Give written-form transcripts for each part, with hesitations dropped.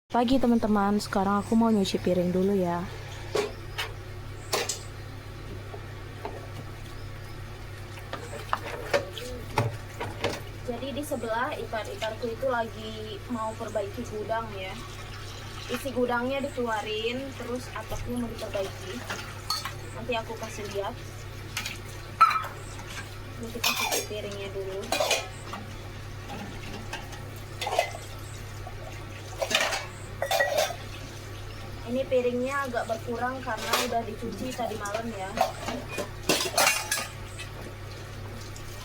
Pagi teman-teman, sekarang aku mau nyuci piring dulu ya. Jadi di sebelah ipar-iparku itu lagi mau perbaiki gudang ya. Isi gudangnya dikeluarin, terus atapnya mau diperbaiki. Nanti aku kasih lihat. Ini kita cuci piringnya dulu. Ini piringnya agak berkurang karena udah dicuci tadi malam ya.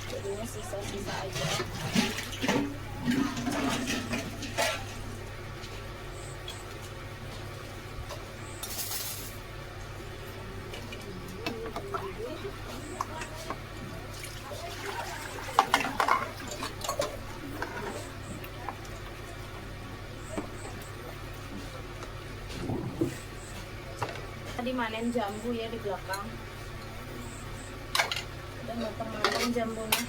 Jadinya sisa-sisa aja. Tadi manen jambu ya di belakang. Udah matang-matang jambunya.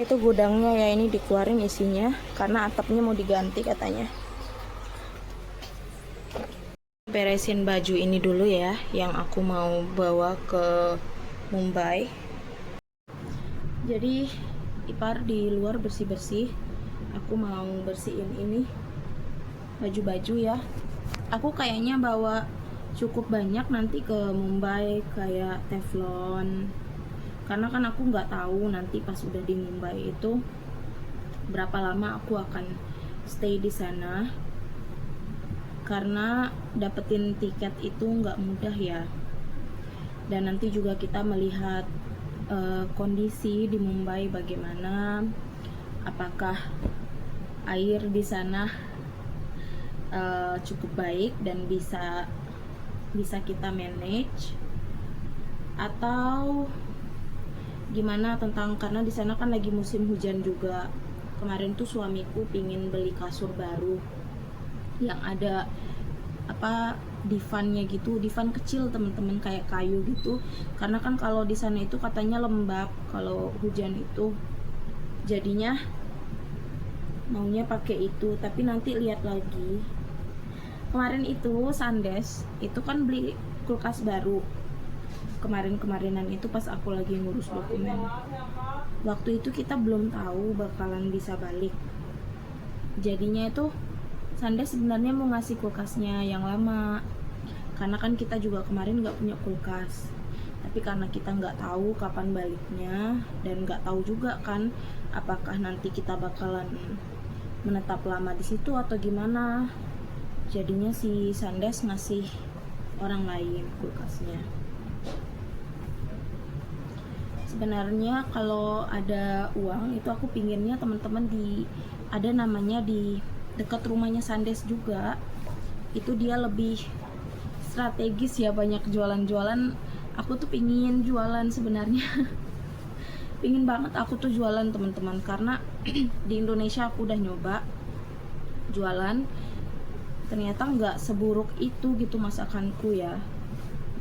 Itu gudangnya ya, ini dikeluarin isinya karena atapnya mau diganti katanya. Beresin baju ini dulu ya, yang aku mau bawa ke Mumbai. Jadi ipar di luar bersih-bersih, aku mau bersihin ini baju-baju ya. Aku kayaknya bawa cukup banyak nanti ke Mumbai, kayak teflon, karena kan aku nggak tahu nanti pas udah di Mumbai itu berapa lama aku akan stay di sana, karena dapetin tiket itu nggak mudah ya. Dan nanti juga kita melihat kondisi di Mumbai bagaimana, apakah air di sana cukup baik dan bisa kita manage, atau gimana tentang, karena di sana kan lagi musim hujan juga. Kemarin tuh suamiku pingin beli kasur baru yang ada divannya gitu, divan kecil teman-teman, kayak kayu gitu, karena kan kalau di sana itu katanya lembab kalau hujan itu. Jadinya maunya pakai itu, tapi nanti lihat lagi. Kemarin itu Sandes itu kan beli kulkas baru kemarin-kemarinan itu pas aku lagi ngurus dokumen. Waktu itu kita belum tahu bakalan bisa balik. Jadinya itu Sandes sebenarnya mau ngasih kulkasnya yang lama, karena kan kita juga kemarin nggak punya kulkas. Tapi karena kita nggak tahu kapan baliknya, dan nggak tahu juga kan apakah nanti kita bakalan menetap lama di situ atau gimana. Jadinya si Sandes ngasih orang lain kulkasnya. Sebenarnya kalau ada uang itu aku pinginnya teman-teman ada namanya di dekat rumahnya Sandes juga, itu dia lebih strategis ya, banyak jualan-jualan. Aku tuh pingin jualan sebenarnya. Pingin banget aku tuh jualan teman-teman, karena di Indonesia aku udah nyoba jualan, ternyata nggak seburuk itu gitu masakanku ya.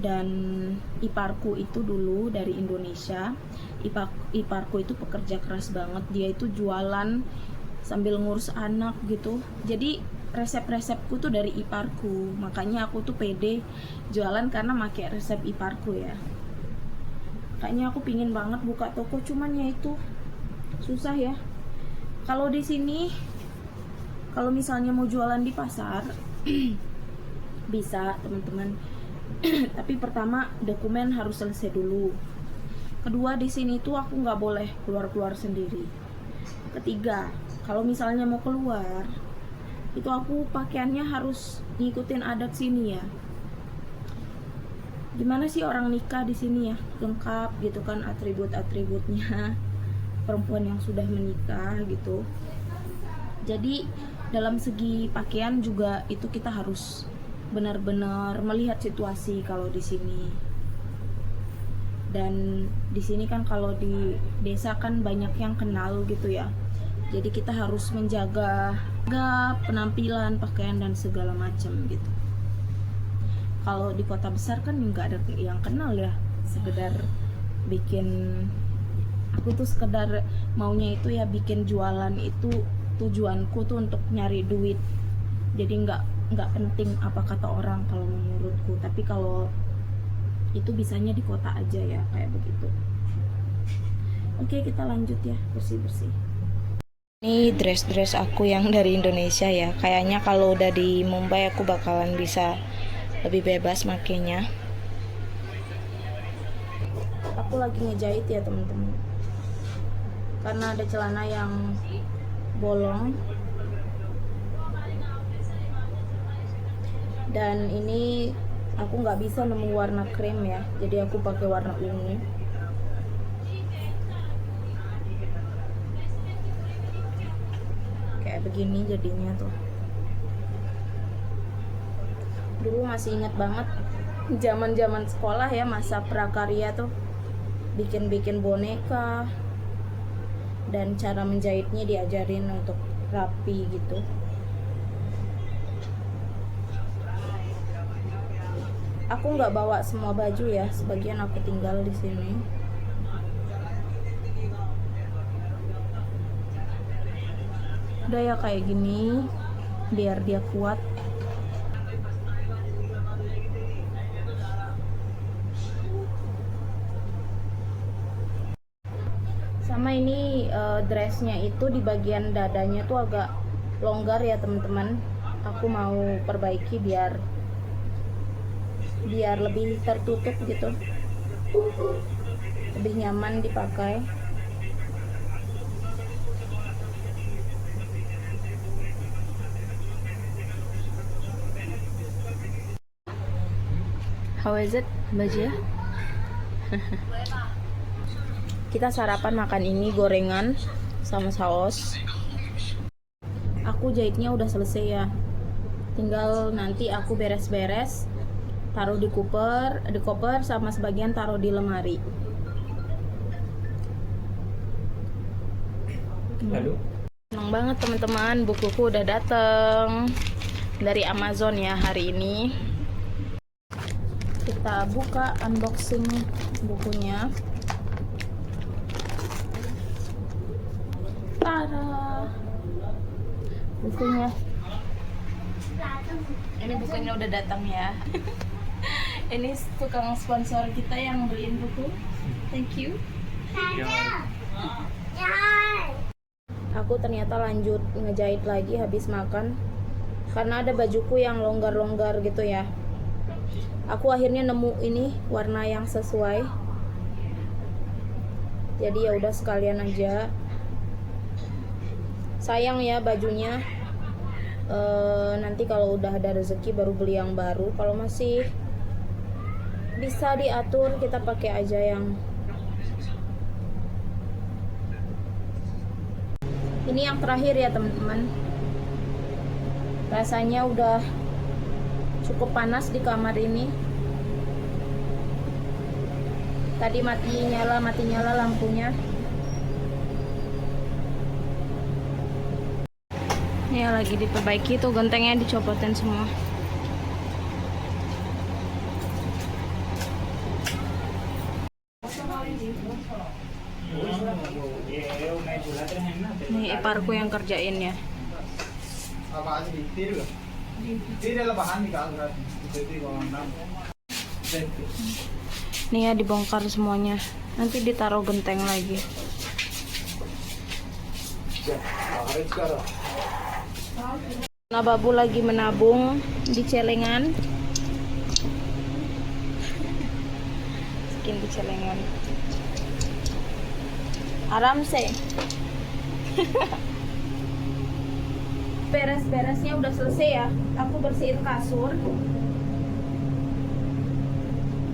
Dan iparku itu dulu dari Indonesia. Iparku itu pekerja keras banget, dia itu jualan sambil ngurus anak gitu. Jadi resep-resepku tuh dari iparku, makanya aku tuh pede jualan karena pakai resep iparku ya. Kayaknya aku pingin banget buka toko, cuman ya itu susah ya. Kalau di sini, kalau misalnya mau jualan di pasar bisa teman-teman. Tapi pertama dokumen harus selesai dulu. Kedua, di sini tuh aku nggak boleh keluar-keluar sendiri. Ketiga, kalau misalnya mau keluar, itu aku pakaiannya harus ngikutin adat sini ya. Gimana sih orang nikah di sini ya, lengkap gitu kan atribut-atributnya perempuan yang sudah menikah gitu. Jadi dalam segi pakaian juga itu kita harus benar-benar melihat situasi kalau di sini. Dan di sini kan kalau di desa kan banyak yang kenal gitu ya. Jadi kita harus menjaga penampilan, pakaian dan segala macam gitu. Kalau di kota besar kan nggak ada yang kenal ya, sekedar bikin, aku tuh sekedar maunya itu ya bikin jualan itu tujuanku tuh untuk nyari duit. Jadi nggak penting apa kata orang kalau menurutku. Tapi kalau itu bisanya di kota aja ya, kayak begitu. Oke, kita lanjut ya, bersih-bersih. Ini dress-dress aku yang dari Indonesia ya. Kayaknya kalau udah di Mumbai aku bakalan bisa lebih bebas makainya. Aku lagi ngejahit ya teman-teman, karena ada celana yang bolong. Dan ini aku nggak bisa nemu warna krem ya, jadi aku pakai warna ungu. Kayak begini jadinya tuh. Dulu masih ingat banget zaman sekolah ya, masa prakarya tuh, bikin boneka dan cara menjahitnya diajarin untuk rapi gitu. Aku nggak bawa semua baju ya, sebagian aku tinggal di sini. Udah ya kayak gini, biar dia kuat. Sama ini dressnya itu di bagian dadanya tuh agak longgar ya teman-teman. Aku mau perbaiki biar lebih tertutup gitu, lebih nyaman dipakai. How is it, baju? Kita sarapan makan ini gorengan sama saus. Aku jahitnya udah selesai ya, tinggal nanti aku beres-beres, taruh di koper sama sebagian taruh di lemari. Halo. Senang banget teman-teman, bukuku udah dateng dari Amazon ya hari ini. Kita buka unboxing bukunya. Tada, bukunya. Ini bukunya udah datang ya. Ini tukang sponsor kita yang beliin buku. Thank you. Aku ternyata lanjut ngejahit lagi habis makan, karena ada bajuku yang longgar-longgar gitu ya. Aku akhirnya nemu ini warna yang sesuai. Jadi ya udah sekalian aja. Sayang ya bajunya. Nanti kalau udah ada rezeki baru beli yang baru. Kalau masih bisa diatur, kita pakai aja yang ini. Yang terakhir ya teman-teman. Rasanya udah cukup panas di kamar ini. Tadi mati nyala lampunya. Ini lagi diperbaiki tuh, gentengnya dicopotin semua. Nih iparku yang kerjain ya. Nih ya dibongkar semuanya. Nanti ditaruh genteng lagi. Nah, Babu lagi menabung di celengan. Skin di celengan. Aram sih. Beres-beresnya udah selesai ya. Aku bersihin kasur.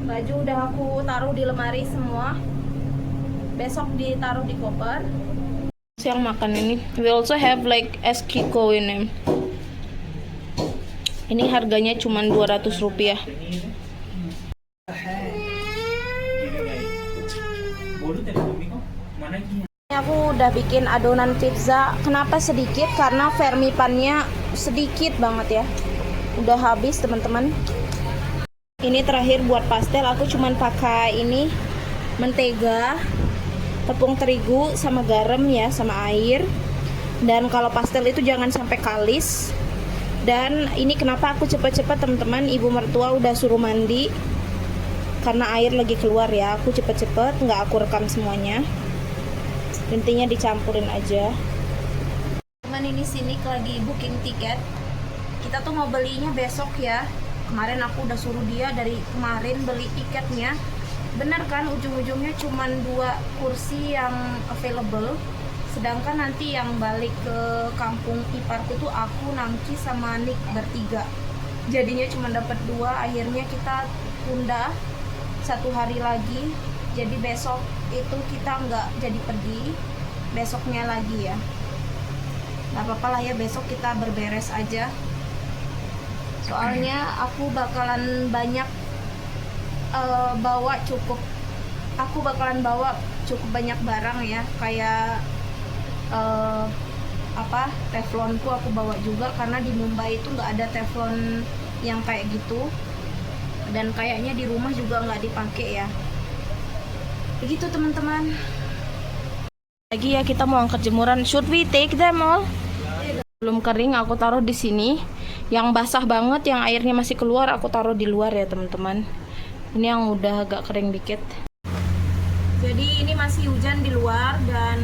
Baju udah aku taruh di lemari semua. Besok ditaruh di koper. Yang makan ini. We also have like es kiko ini. Ini harganya cuma 200 rupiah. Aku udah bikin adonan pizza. Kenapa sedikit? Karena vermipannya sedikit banget ya. Udah habis teman-teman. Ini terakhir buat pastel. Aku cuman pakai ini mentega, tepung terigu sama garam ya, sama air. Dan kalau pastel itu jangan sampai kalis. Dan ini kenapa aku cepet-cepet teman-teman. Ibu mertua udah suruh mandi karena air lagi keluar ya. Aku cepet-cepet, nggak aku rekam semuanya. Intinya dicampurin aja. Teman ini sini lagi booking tiket. Kita tuh mau belinya besok ya. Kemarin aku udah suruh dia dari kemarin beli tiketnya. Bener kan, ujung-ujungnya cuman 2 kursi yang available. Sedangkan nanti yang balik ke kampung iparku tuh aku, Nangki sama Nick bertiga. Jadinya cuma dapat 2. Akhirnya kita tunda 1 hari lagi. Jadi besok itu kita nggak jadi pergi, besoknya lagi ya. Nggak apa-apa lah ya, besok kita berberes aja. Soalnya aku bakalan banyak aku bakalan bawa cukup banyak barang ya, kayak teflonku aku bawa juga karena di Mumbai itu nggak ada teflon yang kayak gitu, dan kayaknya di rumah juga nggak dipakai ya. Begitu teman-teman. Lagi ya kita mau angkat jemuran. Should we take them all? Belum kering aku taruh di sini. Yang basah banget, yang airnya masih keluar aku taruh di luar ya teman-teman. Ini yang udah agak kering dikit. Jadi ini masih hujan di luar dan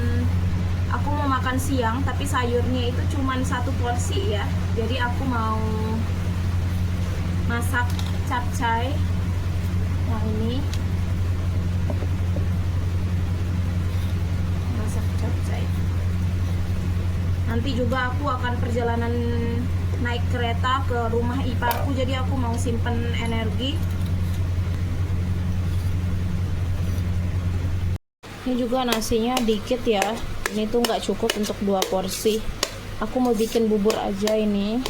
aku mau makan siang, tapi sayurnya itu cuma 1 porsi ya. Jadi aku mau masak capcay yang ini. Nanti juga aku akan perjalanan naik kereta ke rumah iparku, jadi aku mau simpen energi. Ini juga nasinya dikit ya. Ini tuh nggak cukup untuk 2 porsi. Aku mau bikin bubur aja ini.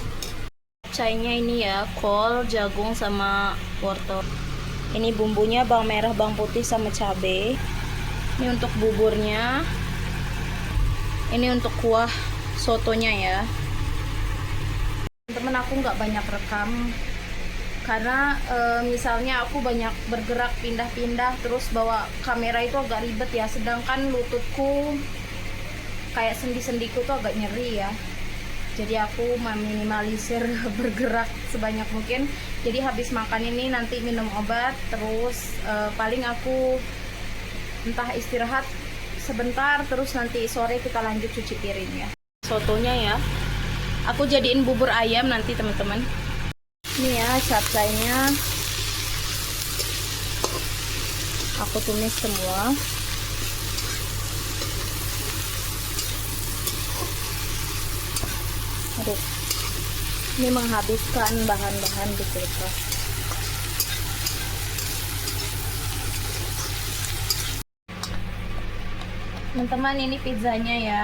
Cainya ini ya, kol, jagung sama wortel. Ini bumbunya bawang merah, bawang putih sama cabai. Ini untuk buburnya. Ini untuk kuah sotonya ya. Temen aku nggak banyak rekam karena misalnya aku banyak bergerak pindah-pindah terus bawa kamera itu agak ribet ya, sedangkan lututku kayak sendi-sendiku tuh agak nyeri ya. Jadi aku meminimalisir bergerak sebanyak mungkin. Jadi habis makan ini nanti minum obat, terus paling aku entah istirahat sebentar, terus nanti sore kita lanjut cuci piring ya. Sotonya ya, aku jadiin bubur ayam nanti teman-teman. Ini ya capcaynya, aku tumis semua. Aduh, ini menghabiskan bahan-bahan di kulkas. Teman-teman, ini pizzanya ya.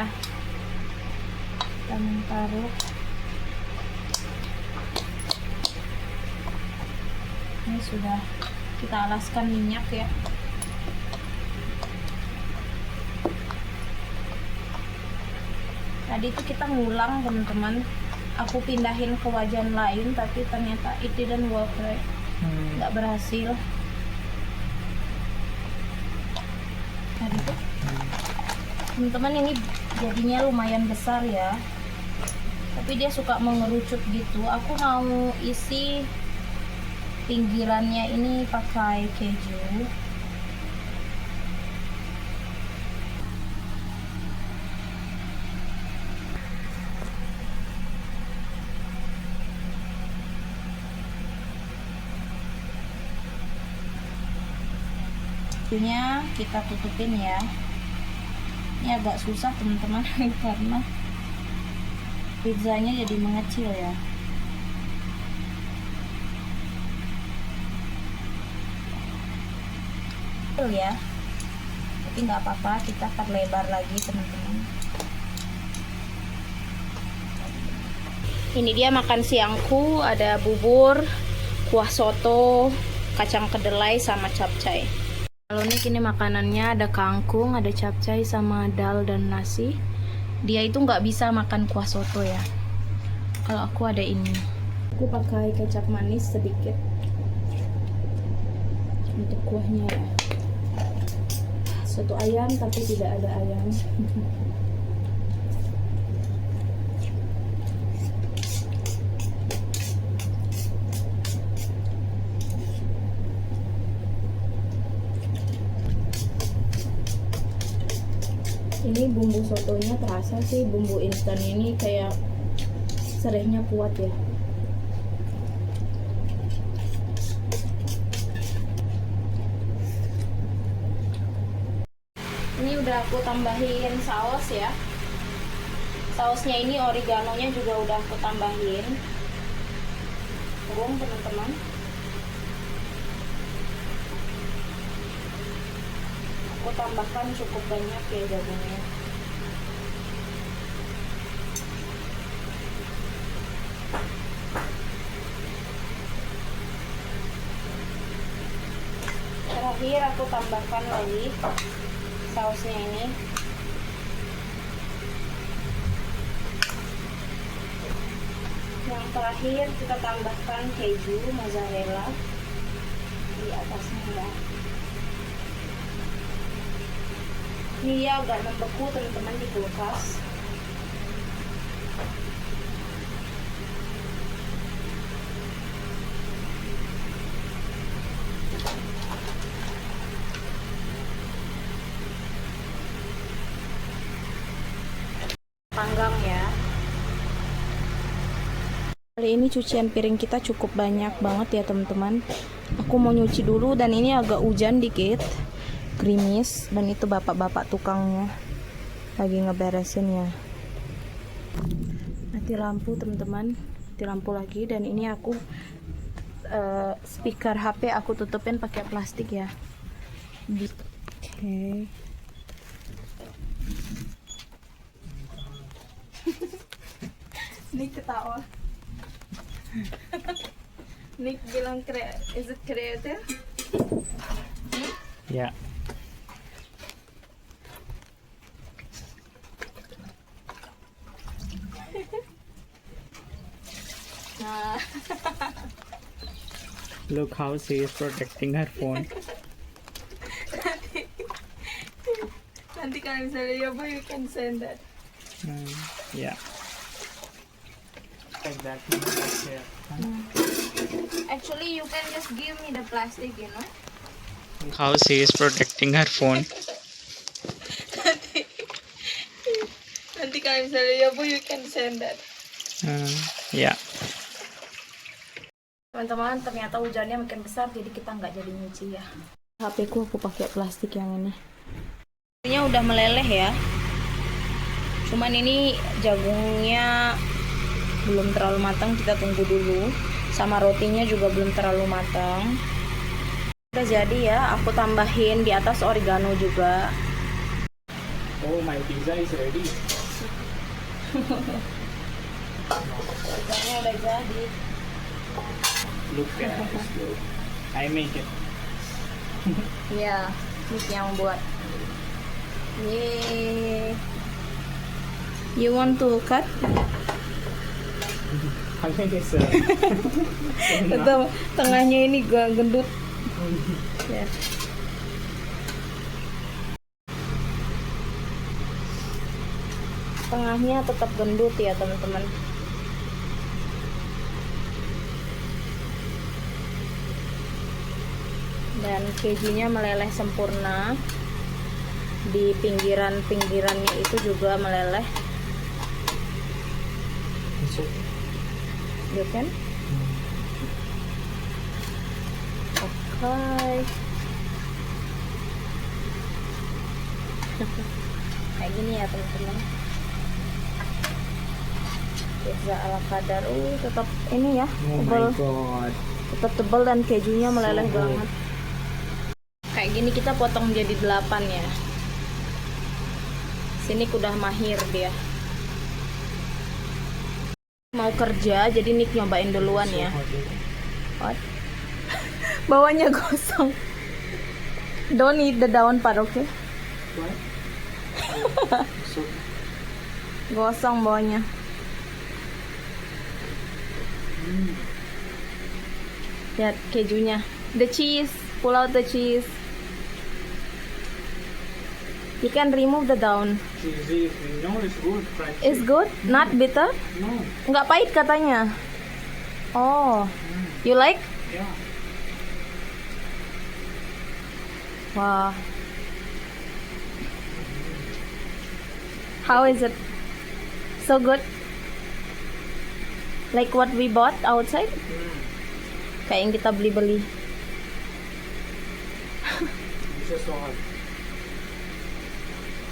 Kita taruh. Ini sudah kita alaskan minyak ya. Tadi itu kita ngulang teman-teman. Aku pindahin ke wajan lain, tapi ternyata it didn't work right. Nggak berhasil. Teman-teman, ini jadinya lumayan besar ya, tapi dia suka mengerucut gitu. Aku mau isi pinggirannya ini pakai keju. Kejunya kita tutupin ya. Ini agak susah teman-teman karena pizzanya jadi mengecil ya. Kecil ya, tapi nggak apa-apa, kita perlebar lagi teman-teman. Ini dia makan siangku, ada bubur, kuah soto, kacang kedelai sama capcay. Kalau ini makanannya ada kangkung, ada capcay sama dal dan nasi. Dia itu nggak bisa makan kuah soto ya. Kalau aku ada ini. Aku pakai kecap manis sedikit untuk kuahnya ya. Soto ayam tapi tidak ada ayam. Ini bumbu sotonya terasa sih, bumbu instan ini kayak serehnya kuat ya. Ini udah aku tambahin saus ya. Sausnya ini oreganonya juga udah aku tambahin. Turun teman-teman. Aku tambahkan cukup banyak ya jagungnya. Terakhir aku tambahkan lagi sausnya ini. Yang terakhir kita tambahkan keju mozzarella di atasnya ya. Ini ya agak membeku teman-teman di kulkas. Panggang ya. Kali ini cucian piring kita cukup banyak banget ya teman-teman. Aku mau nyuci dulu dan ini agak hujan dikit, gerimis, dan itu bapak-bapak tukangnya lagi ngeberesin ya. Mati lampu teman-teman, mati lampu lagi. Dan ini aku speaker HP aku tutupin pakai plastik ya. Oke. Nick ketawa. Nick bilang is it creative? Ya. Nah. Look how she is protecting her phone. Nanti kalau misalnya ya boy, you can send that. Yeah. Exactly. Yeah. Actually, you can just give me the plastic, you know. How she is protecting her phone. Nanti kalau misalnya ya boy, you can send that. Yeah. Teman-teman, ternyata hujannya makin besar, jadi kita nggak jadi nyuci ya. HP ku aku pakai plastik yang ini. Ini udah meleleh ya. Cuman ini jagungnya belum terlalu matang, kita tunggu dulu. Sama rotinya juga belum terlalu matang. Udah jadi ya, aku tambahin di atas oregano juga. Oh, my pizza is ready. Pizzanya udah jadi. Look at this. I make it. Iya, Nick yang buat. Yeay. You want to cut? Atau tengahnya ini gak gendut. Ya. tengahnya tetap gendut ya teman-teman. Dan kejunya meleleh sempurna. Di pinggirannya itu juga meleleh. Masuk. Ya kan? Oke. Kayak gini ya teman-teman. Pizza ala kadar. Tetap ini ya, Oh tebal. my god. Tetap tebal dan kejunya meleleh So good. banget. Kayak gini kita potong jadi 8 ya. Sini udah mahir dia. Mau kerja, jadi Nick nyobain duluan So ya. hot. What? Bawahnya gosong. Don't eat the daun part, okay? What? So Gosong bawahnya. Lihat kejunya. The cheese. Pull out the cheese. You can remove the daun. cheesy. No, it's good. Fried It's cheese. good? Not bitter? No. Nggak pahit katanya. Oh. You like? Yeah. Wah. How is it? So good? Like what we bought outside? Kayak yang kita beli-beli. This is so hot.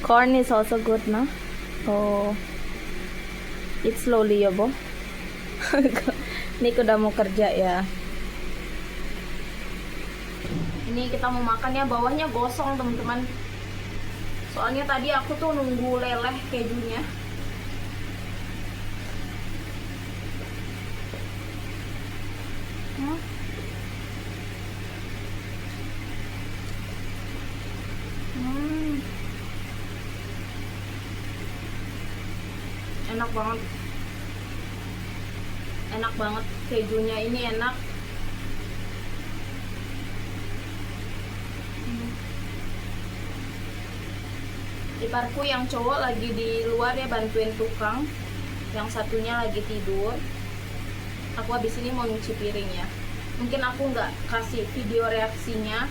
Corn is also good, no? Oh. Eat slowly ya, Bo. Ini udah mau kerja ya. Ini kita mau makan ya, bawahnya gosong teman-teman. Soalnya tadi aku tuh nunggu leleh kejunya. Hmm. Hmm. Enak banget. Enak banget kejunya ini enak. Iparku yang cowok lagi di luar ya bantuin tukang. Yang satunya lagi tidur. Aku habis ini mau nyuci piring ya. Mungkin aku nggak kasih video reaksinya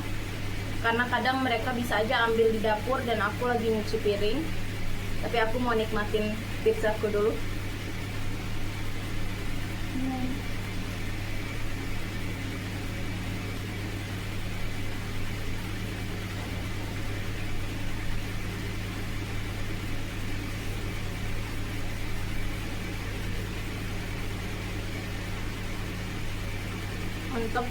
karena kadang mereka bisa aja ambil di dapur dan aku lagi nyuci piring. Tapi aku mau nikmatin pizzaku dulu. Mantap.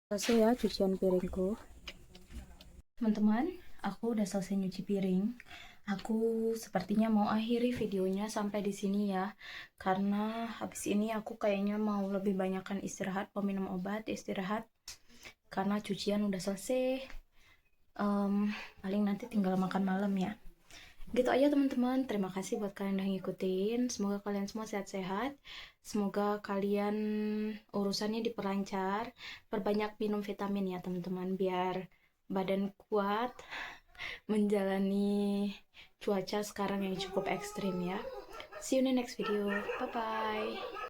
Selesai ya cucian piringku. Teman-teman, aku udah selesai nyuci piring. Aku sepertinya mau akhiri videonya sampai di sini ya. Karena habis ini aku kayaknya mau lebih banyakkan istirahat, mau minum obat, istirahat. Karena cucian udah selesai. Paling nanti tinggal makan malam ya. Gitu aja teman-teman, terima kasih buat kalian udah ngikutin. Semoga kalian semua sehat-sehat. Semoga kalian urusannya diperlancar. Perbanyak minum vitamin ya teman-teman, biar badan kuat menjalani cuaca sekarang yang cukup ekstrim ya. See you in the next video. Bye bye.